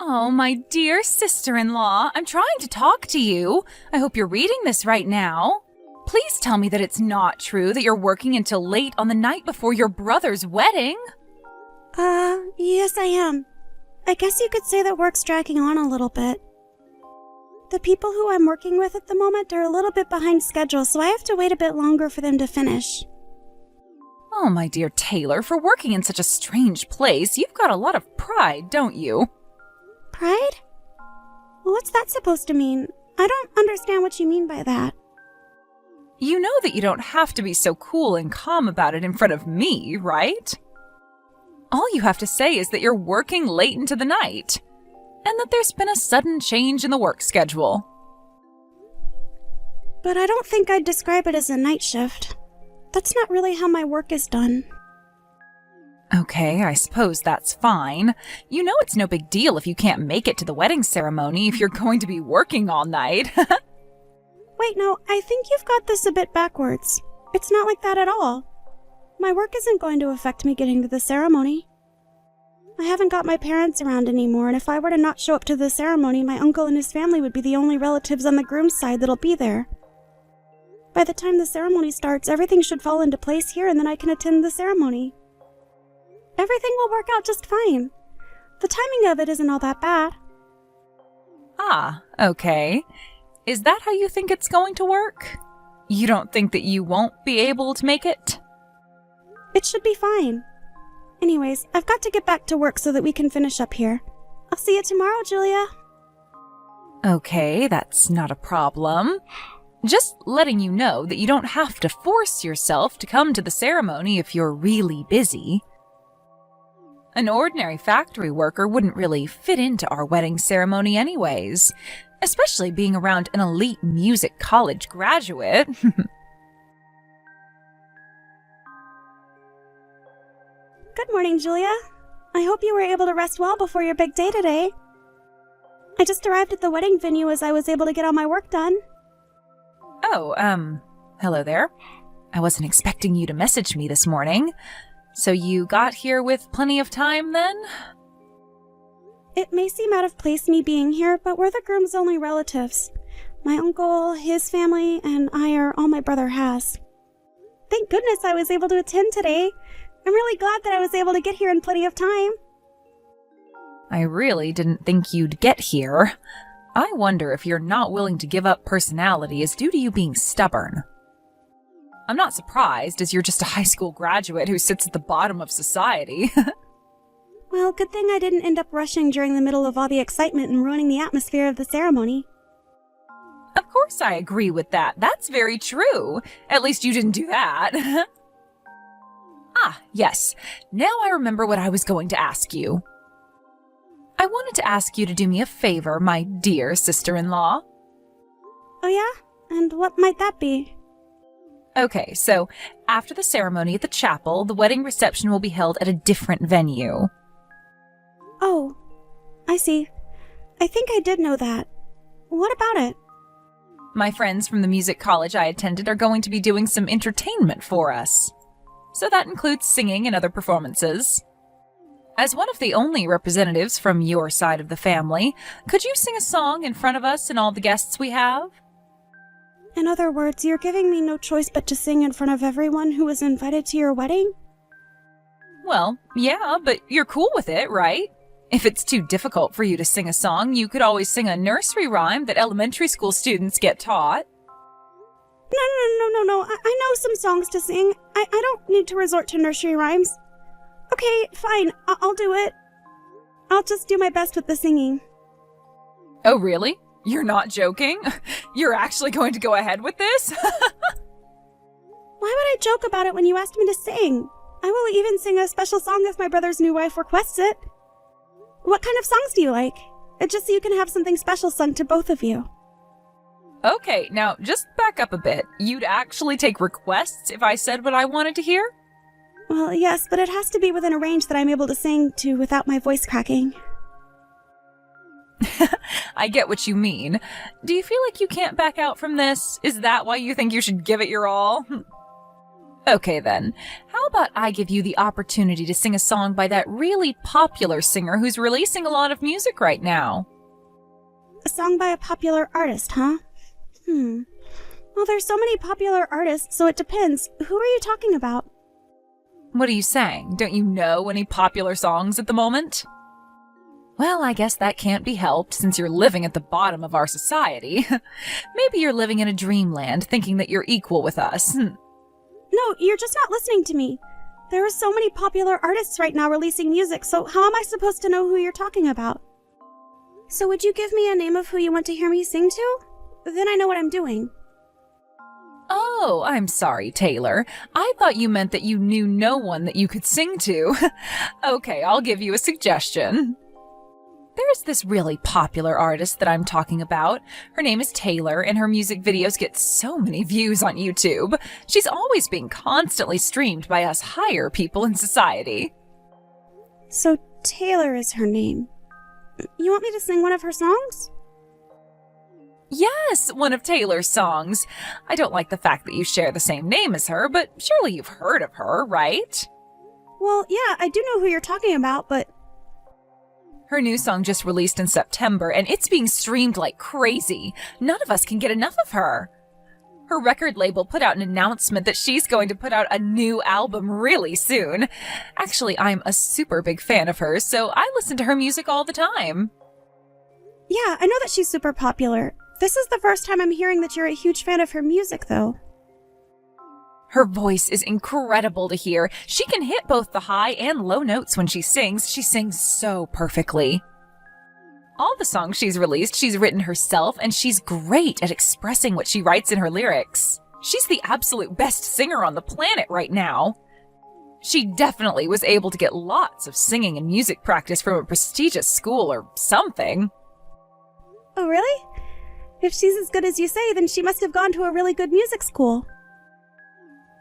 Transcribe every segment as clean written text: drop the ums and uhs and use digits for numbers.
Oh, my dear sister-in-law, I'm trying to talk to you. I hope you're reading this right now. Please tell me that it's not true that you're working until late on the night before your brother's wedding. Yes I am. I guess you could say that work's dragging on a little bit. The people who I'm working with at the moment are a little bit behind schedule, so I have to wait a bit longer for them to finish. Oh, my dear Taylor, for working in such a strange place, you've got a lot of pride, don't you? Pride? What's that supposed to mean? I don't understand what you mean by that. You know that you don't have to be so cool and calm about it in front of me, right? All you have to say is that you're working late into the night, and that there's been a sudden change in the work schedule. But I don't think I'd describe it as a night shift. That's not really how my work is done. Okay, I suppose that's fine. You know it's no big deal if you can't make it to the wedding ceremony if you're going to be working all night. Wait, no, I think you've got this a bit backwards. It's not like that at all. My work isn't going to affect me getting to the ceremony. I haven't got my parents around anymore, and if I were to not show up to the ceremony, my uncle and his family would be the only relatives on the groom's side that'll be there. By the time the ceremony starts, everything should fall into place here, and then I can attend the ceremony. Everything will work out just fine. The timing of it isn't all that bad. Ah, okay. Is that how you think it's going to work? You don't think that you won't be able to make it? It should be fine. Anyways, I've got to get back to work so that we can finish up here. I'll see you tomorrow, Julia. Okay, that's not a problem. Just letting you know that you don't have to force yourself to come to the ceremony if you're really busy. An ordinary factory worker wouldn't really fit into our wedding ceremony anyways, especially being around an elite music college graduate. Good morning, Julia. I hope you were able to rest well before your big day today. I just arrived at the wedding venue as I was able to get all my work done. Oh, hello there. I wasn't expecting you to message me this morning. So you got here with plenty of time, then? It may seem out of place me being here, but we're the groom's only relatives. My uncle, his family, and I are all my brother has. Thank goodness I was able to attend today. I'm really glad that I was able to get here in plenty of time. I really didn't think you'd get here. I wonder if you're not willing to give up personality is due to you being stubborn. I'm not surprised, as you're just a high school graduate who sits at the bottom of society. Well, good thing I didn't end up rushing during the middle of all the excitement and ruining the atmosphere of the ceremony. Of course I agree with that. That's very true. At least you didn't do that. Yes. Now I remember what I was going to ask you. I wanted to ask you to do me a favor, my dear sister-in-law. Oh yeah? And what might that be? Okay, so after the ceremony at the chapel, the wedding reception will be held at a different venue. Oh, I see. I think I did know that. What about it? My friends from the music college I attended are going to be doing some entertainment for us. So that includes singing and other performances. As one of the only representatives from your side of the family, could you sing a song in front of us and all the guests we have? In other words, you're giving me no choice but to sing in front of everyone who was invited to your wedding? Well, yeah, but you're cool with it, right? If it's too difficult for you to sing a song, you could always sing a nursery rhyme that elementary school students get taught. No. I know some songs to sing. I don't need to resort to nursery rhymes. Okay, fine. I'll do it. I'll just do my best with the singing. Oh, really? You're not joking? You're actually going to go ahead with this? Why would I joke about it when you asked me to sing? I will even sing a special song if my brother's new wife requests it. What kind of songs do you like? Just so you can have something special sung to both of you. Okay, now just back up a bit. You'd actually take requests if I said what I wanted to hear? Well, yes, but it has to be within a range that I'm able to sing to without my voice cracking. I get what you mean. Do you feel like you can't back out from this? Is that why you think you should give it your all? Okay then, how about I give you the opportunity to sing a song by that really popular singer who's releasing a lot of music right now? A song by a popular artist, huh? Well, there's so many popular artists, so it depends. Who are you talking about? What are you saying? Don't you know any popular songs at the moment? Well, I guess that can't be helped since you're living at the bottom of our society. Maybe you're living in a dreamland thinking that you're equal with us. No, you're just not listening to me. There are so many popular artists right now releasing music, so how am I supposed to know who you're talking about? So would you give me a name of who you want to hear me sing to? Then I know what I'm doing. Oh, I'm sorry, Taylor. I thought you meant that you knew no one that you could sing to. Okay, I'll give you a suggestion. There's this really popular artist that I'm talking about. Her name is Taylor, and her music videos get so many views on YouTube. She's always being constantly streamed by us higher people in society. So Taylor is her name. You want me to sing one of her songs? Yes, one of Taylor's songs. I don't like the fact that you share the same name as her, but surely you've heard of her, right? Well, yeah, I do know who you're talking about, but... Her new song just released in September, and it's being streamed like crazy. None of us can get enough of her. Her record label put out an announcement that she's going to put out a new album really soon. Actually, I'm a super big fan of hers, so I listen to her music all the time. Yeah, I know that she's super popular. This is the first time I'm hearing that you're a huge fan of her music, though. Her voice is incredible to hear. She can hit both the high and low notes when she sings. She sings so perfectly. All the songs she's released, she's written herself, and she's great at expressing what she writes in her lyrics. She's the absolute best singer on the planet right now. She definitely was able to get lots of singing and music practice from a prestigious school or something. Oh, really? If she's as good as you say, then she must have gone to a really good music school.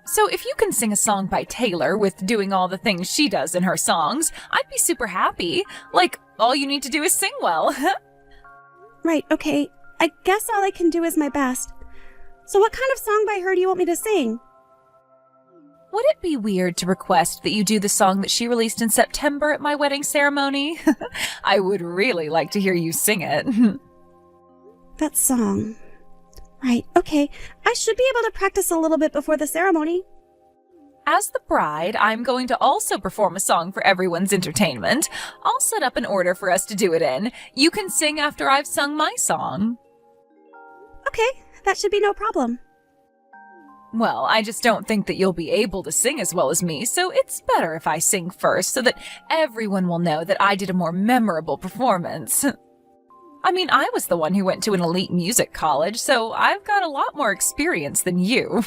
So if you can sing a song by Taylor with doing all the things she does in her songs, I'd be super happy. Like, all you need to do is sing well. Right, okay. I guess all I can do is my best. So what kind of song by her do you want me to sing? Would it be weird to request that you do the song that she released in September at my wedding ceremony? I would really like to hear you sing it. That song. Right, okay. I should be able to practice a little bit before the ceremony. As the bride, I'm going to also perform a song for everyone's entertainment. I'll set up an order for us to do it in. You can sing after I've sung my song. Okay, that should be no problem. Well, I just don't think that you'll be able to sing as well as me, so it's better if I sing first so that everyone will know that I did a more memorable performance. I mean, I was the one who went to an elite music college, so I've got a lot more experience than you.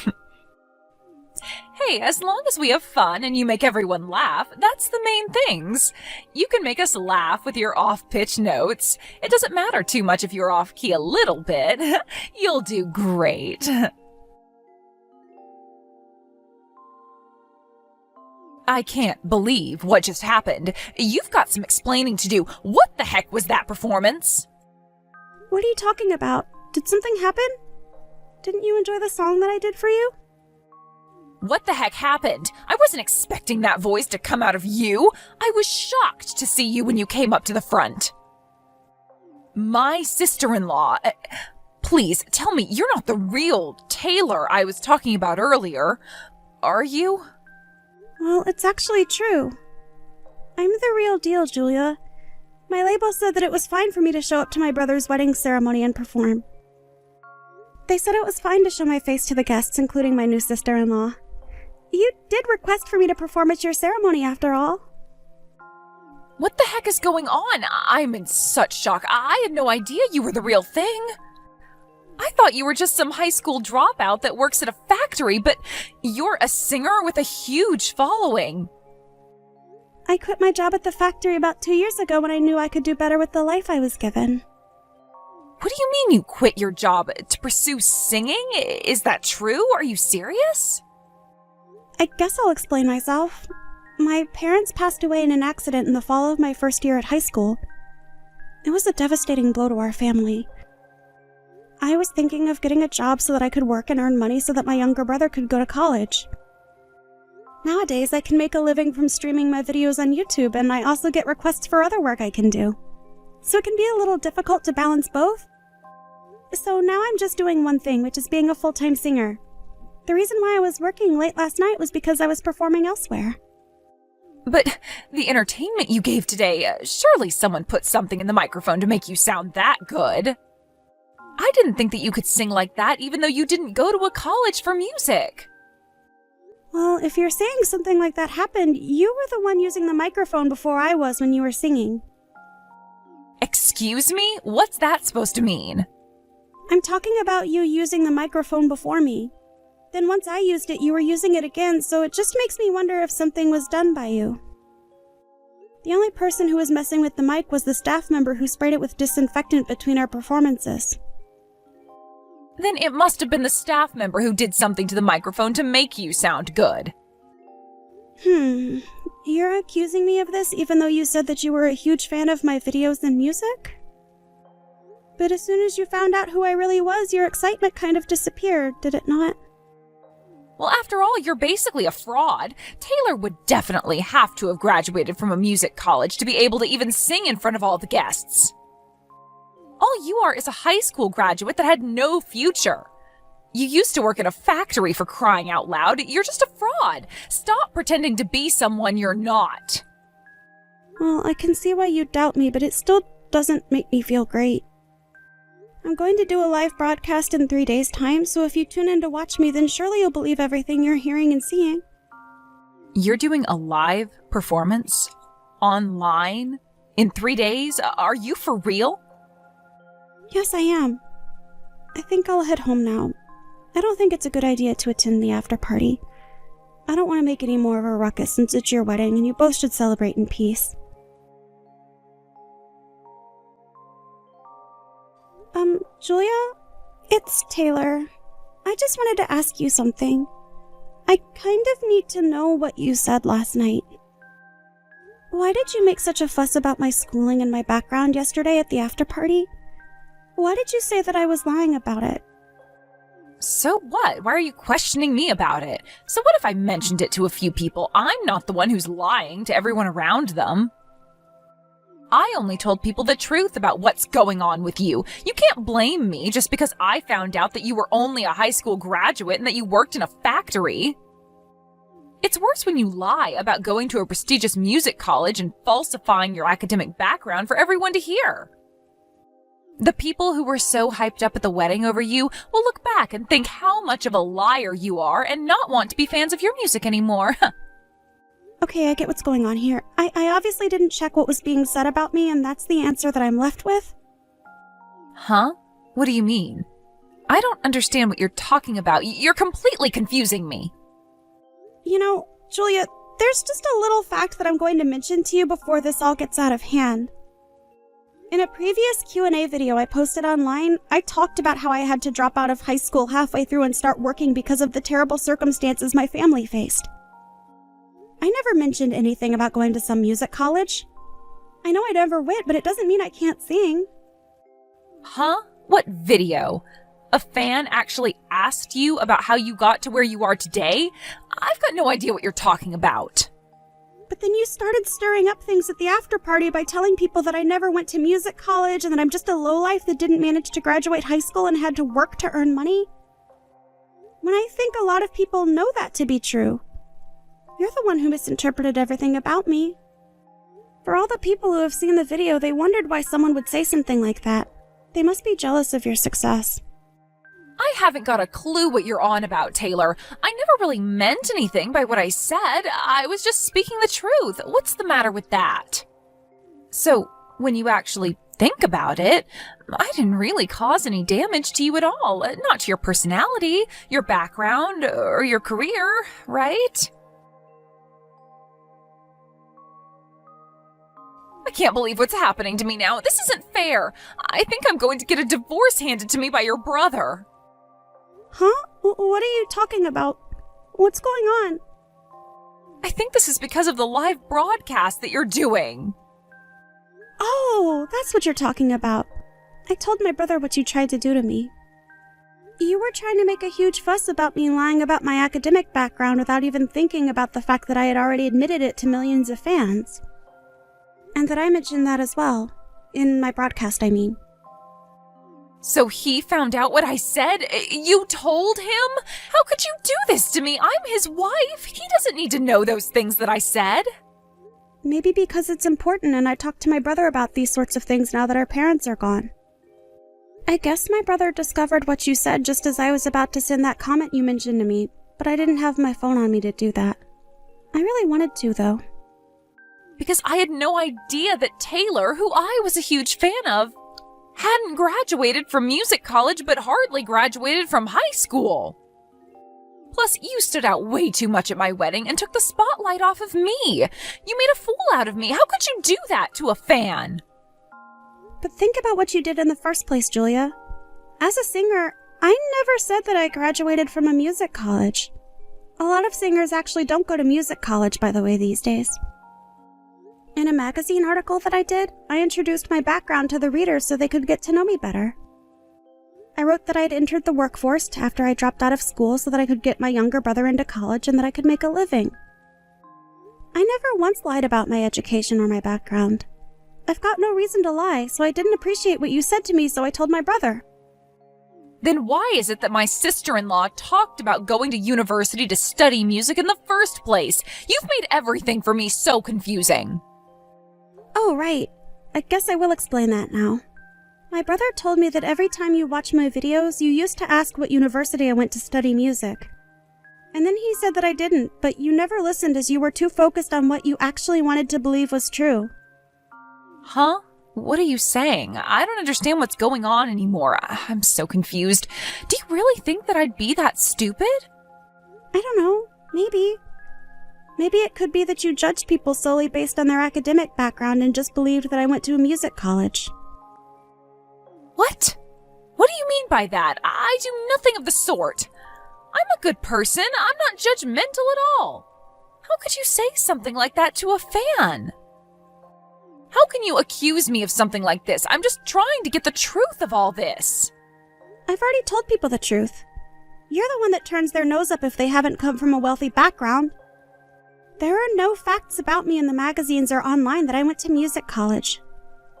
Hey, as long as we have fun and you make everyone laugh, that's the main things. You can make us laugh with your off-pitch notes. It doesn't matter too much if you're off-key a little bit. You'll do great. I can't believe what just happened. You've got some explaining to do. What the heck was that performance? What are you talking about? Did something happen? Didn't you enjoy the song that I did for you? What the heck happened? I wasn't expecting that voice to come out of you. I was shocked to see you when you came up to the front. My sister-in-law. Please, tell me you're not the real Taylor I was talking about earlier. Are you? Well, it's actually true. I'm the real deal, Julia. My label said that it was fine for me to show up to my brother's wedding ceremony and perform. They said it was fine to show my face to the guests, including my new sister-in-law. You did request for me to perform at your ceremony, after all. What the heck is going on? I'm in such shock. I had no idea you were the real thing. I thought you were just some high school dropout that works at a factory, but you're a singer with a huge following. I quit my job at the factory about 2 years ago when I knew I could do better with the life I was given. What do you mean you quit your job to pursue singing? Is that true? Are you serious? I guess I'll explain myself. My parents passed away in an accident in the fall of my first year at high school. It was a devastating blow to our family. I was thinking of getting a job so that I could work and earn money so that my younger brother could go to college. Nowadays, I can make a living from streaming my videos on YouTube, and I also get requests for other work I can do. So it can be a little difficult to balance both. So now I'm just doing one thing, which is being a full-time singer. The reason why I was working late last night was because I was performing elsewhere. But the entertainment you gave today, surely someone put something in the microphone to make you sound that good. I didn't think that you could sing like that even though you didn't go to a college for music. Well, if you're saying something like that happened, you were the one using the microphone before I was when you were singing. Excuse me? What's that supposed to mean? I'm talking about you using the microphone before me. Then once I used it, you were using it again, so it just makes me wonder if something was done by you. The only person who was messing with the mic was the staff member who sprayed it with disinfectant between our performances. Then it must have been the staff member who did something to the microphone to make you sound good. You're accusing me of this even though you said that you were a huge fan of my videos and music? But as soon as you found out who I really was, your excitement kind of disappeared, did it not? Well, after all, you're basically a fraud. Taylor would definitely have to have graduated from a music college to be able to even sing in front of all the guests. All you are is a high school graduate that had no future. You used to work in a factory, for crying out loud. You're just a fraud. Stop pretending to be someone you're not. Well, I can see why you doubt me, but it still doesn't make me feel great. I'm going to do a live broadcast in 3 days' time, so if you tune in to watch me, then surely you'll believe everything you're hearing and seeing. You're doing a live performance? Online? In 3 days? Are you for real? Yes, I am. I think I'll head home now. I don't think it's a good idea to attend the after party. I don't want to make any more of a ruckus since it's your wedding and you both should celebrate in peace. Julia? It's Taylor. I just wanted to ask you something. I kind of need to know what you said last night. Why did you make such a fuss about my schooling and my background yesterday at the after party? Why did you say that I was lying about it? So what? Why are you questioning me about it? So what if I mentioned it to a few people? I'm not the one who's lying to everyone around them. I only told people the truth about what's going on with you. You can't blame me just because I found out that you were only a high school graduate and that you worked in a factory. It's worse when you lie about going to a prestigious music college and falsifying your academic background for everyone to hear. The people who were so hyped up at the wedding over you will look back and think how much of a liar you are and not want to be fans of your music anymore. Okay, I get what's going on here. I obviously didn't check what was being said about me, and that's the answer that I'm left with. Huh? What do you mean? I don't understand what you're talking about. You're completely confusing me. You know, Julia, there's just a little fact that I'm going to mention to you before this all gets out of hand. In a previous Q&A video I posted online, I talked about how I had to drop out of high school halfway through and start working because of the terrible circumstances my family faced. I never mentioned anything about going to some music college. I know I never went, but it doesn't mean I can't sing. Huh? What video? A fan actually asked you about how you got to where you are today? I've got no idea what you're talking about. But then you started stirring up things at the after party by telling people that I never went to music college and that I'm just a lowlife that didn't manage to graduate high school and had to work to earn money. When I think a lot of people know that to be true. You're the one who misinterpreted everything about me. For all the people who have seen the video, they wondered why someone would say something like that. They must be jealous of your success. I haven't got a clue what you're on about, Taylor. I never really meant anything by what I said. I was just speaking the truth. What's the matter with that? So, when you actually think about it, I didn't really cause any damage to you at all. Not to your personality, your background, or your career, right? I can't believe what's happening to me now. This isn't fair. I think I'm going to get a divorce handed to me by your brother. Huh? What are you talking about? What's going on? I think this is because of the live broadcast that you're doing. Oh, that's what you're talking about. I told my brother what you tried to do to me. You were trying to make a huge fuss about me lying about my academic background without even thinking about the fact that I had already admitted it to millions of fans. And that I mentioned that as well. In my broadcast, I mean. So he found out what I said? You told him? How could you do this to me? I'm his wife. He doesn't need to know those things that I said. Maybe because it's important and I talked to my brother about these sorts of things now that our parents are gone. I guess my brother discovered what you said just as I was about to send that comment you mentioned to me, but I didn't have my phone on me to do that. I really wanted to, though. Because I had no idea that Taylor, who I was a huge fan of, hadn't graduated from music college but hardly graduated from high school. Plus, you stood out way too much at my wedding and took the spotlight off of me. You made a fool out of me. How could you do that to a fan? But think about what you did in the first place, Julia. As a singer, I never said that I graduated from a music college. A lot of singers actually don't go to music college, by the way, these days. In a magazine article that I did, I introduced my background to the readers so they could get to know me better. I wrote that I had entered the workforce after I dropped out of school so that I could get my younger brother into college and that I could make a living. I never once lied about my education or my background. I've got no reason to lie, so I didn't appreciate what you said to me, so I told my brother. Then why is it that my sister-in-law talked about going to university to study music in the first place? You've made everything for me so confusing. Oh, right. I guess I will explain that now. My brother told me that every time you watch my videos, you used to ask what university I went to study music. And then he said that I didn't, but you never listened as you were too focused on what you actually wanted to believe was true. Huh? What are you saying? I don't understand what's going on anymore. I'm so confused. Do you really think that I'd be that stupid? I don't know. Maybe. Maybe it could be that you judged people solely based on their academic background and just believed that I went to a music college. What? What do you mean by that? I do nothing of the sort. I'm a good person. I'm not judgmental at all. How could you say something like that to a fan? How can you accuse me of something like this? I'm just trying to get the truth of all this. I've already told people the truth. You're the one that turns their nose up if they haven't come from a wealthy background. There are no facts about me in the magazines or online that I went to music college.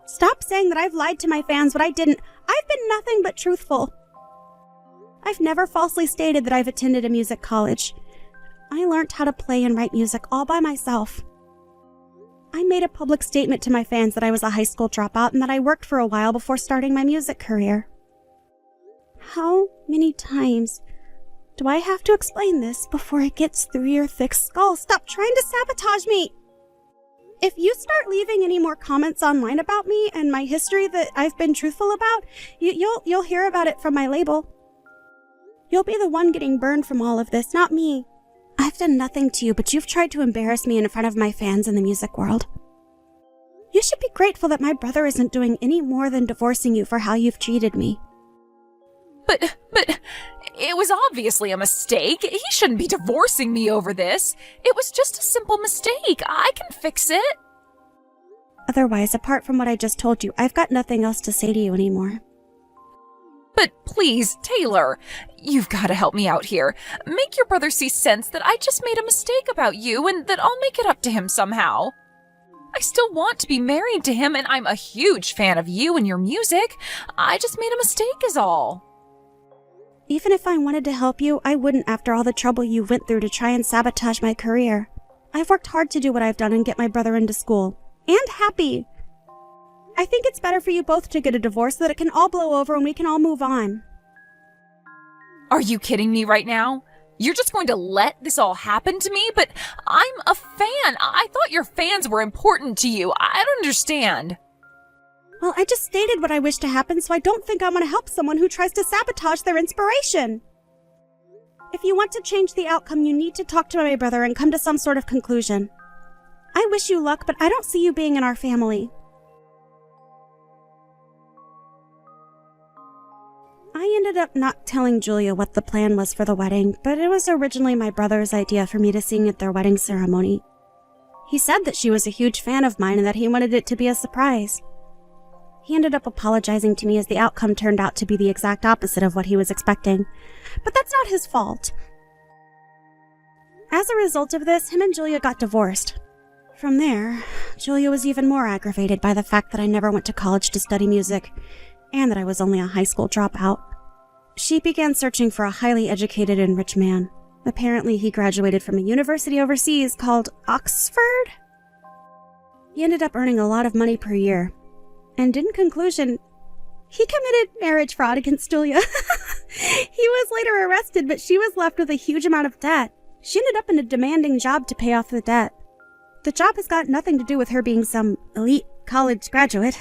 Stop saying that I've lied to my fans when I didn't. I've been nothing but truthful. I've never falsely stated that I've attended a music college. I learned how to play and write music all by myself. I made a public statement to my fans that I was a high school dropout and that I worked for a while before starting my music career. How many times do I have to explain this before it gets through your thick skull? Stop trying to sabotage me! If you start leaving any more comments online about me and my history that I've been truthful about, you'll hear about it from my label. You'll be the one getting burned from all of this, not me. I've done nothing to you, but you've tried to embarrass me in front of my fans in the music world. You should be grateful that my brother isn't doing any more than divorcing you for how you've treated me. But, it was obviously a mistake. He shouldn't be divorcing me over this. It was just a simple mistake. I can fix it. Otherwise, apart from what I just told you, I've got nothing else to say to you anymore. But please, Taylor, you've got to help me out here. Make your brother see sense that I just made a mistake about you and that I'll make it up to him somehow. I still want to be married to him and I'm a huge fan of you and your music. I just made a mistake is all. Even if I wanted to help you, I wouldn't after all the trouble you went through to try and sabotage my career. I've worked hard to do what I've done and get my brother into school. And happy. I think it's better for you both to get a divorce so that it can all blow over and we can all move on. Are you kidding me right now? You're just going to let this all happen to me? But I'm a fan. I thought your fans were important to you. I don't understand. Well, I just stated what I wish to happen, so I don't think I want to help someone who tries to sabotage their inspiration. If you want to change the outcome, you need to talk to my brother and come to some sort of conclusion. I wish you luck, but I don't see you being in our family. I ended up not telling Julia what the plan was for the wedding, but it was originally my brother's idea for me to sing at their wedding ceremony. He said that she was a huge fan of mine and that he wanted it to be a surprise. He ended up apologizing to me as the outcome turned out to be the exact opposite of what he was expecting. But that's not his fault. As a result of this, him and Julia got divorced. From there, Julia was even more aggravated by the fact that I never went to college to study music, and that I was only a high school dropout. She began searching for a highly educated and rich man. Apparently, he graduated from a university overseas called Oxford. He ended up earning a lot of money per year. And in conclusion, he committed marriage fraud against Julia. He was later arrested, but she was left with a huge amount of debt. She ended up in a demanding job to pay off the debt. The job has got nothing to do with her being some elite college graduate.